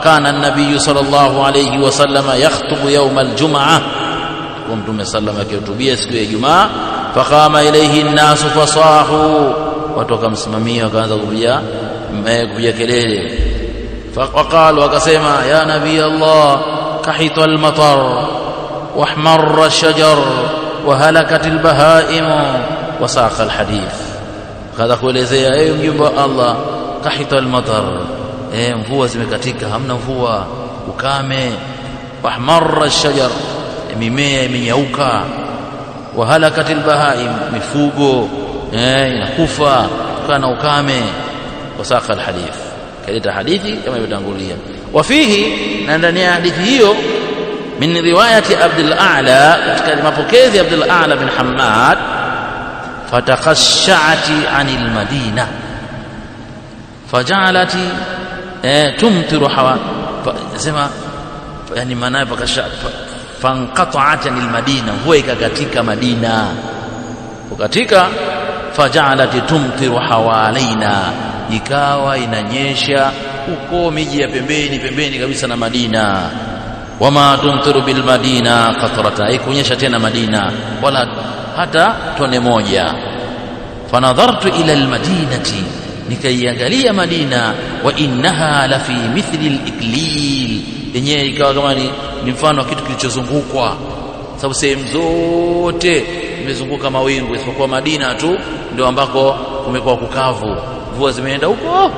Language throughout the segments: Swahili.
كان النبي صلى الله عليه وسلم يخطب يوم الجمعة ومتوم صلى الله عليه وسلم siku ya Ijumaa faqama ilayhi an-nas fasahu watu wakamsimamia wakaanza kupiga kelele faqalu wakasema ya nabii Allah kahita al-matar wahmarra ash-shajar wa halakat al-bahaim wa saqa al-hadith kadha kuelezea mjumbe wa Allah kahita al-matar mvua zimekatika hamna mvua ukame wahmarra ash-shajar mimea imenyauka wa halakatil bahaim mifugo inakufa kana ukame wasaka alhadith kaleta hadithi kama ilivyotangulia wafihi na ndani ya hadithi hiyo min riwayati Abdul A'la katika mapokezi Abdul A'la bin Hammad fatakhashshati anil madina fajalati tumtiru hawa sema yani maana pakasha fanqata'at anil madina huwa ikakatika Madina ukatika fajalati tumtiru hawalaina ikawa inanyesha huko miji ya pembeni kabisa na Madina wama tumtiru bil madina qatrata ikunyesha tena Madina wala hata tone moja fanadhartu ila al madinati nikaiangalia Madina wa innaha la fi mithli al iklil yenyewe ikawa kama ni mfano wa kitu kilichozungukwa sababu sehemu zote imezunguka mawingu isipokuwa Madina tu ndio ambako kumekuwa kukavu mvua zimeenda huko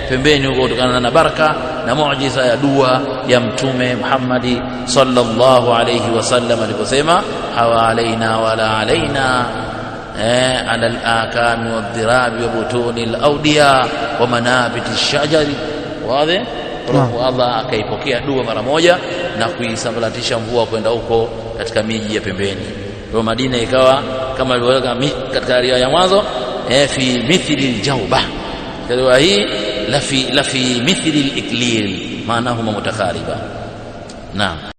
pembeni huko kutokana na baraka na muujiza ya dua ya mtume Muhammad sallallahu alayhi wasallam aliposema hawa alaina wala alaina ala al-akam wad-dirab wa butuni al-awdiya wa manabiti ash-shajari wazi Allah akaipokea dua mara moja na kuisambaratisha mvua kwenda huko katika miji ya pembeni. Kwa Madina ikawa kama alivyoweka katika riwaya ya mwanzo fi mithli al-jawba. Riwaya hii la fi mithli al-iklil maana huma mutakariba. Naam.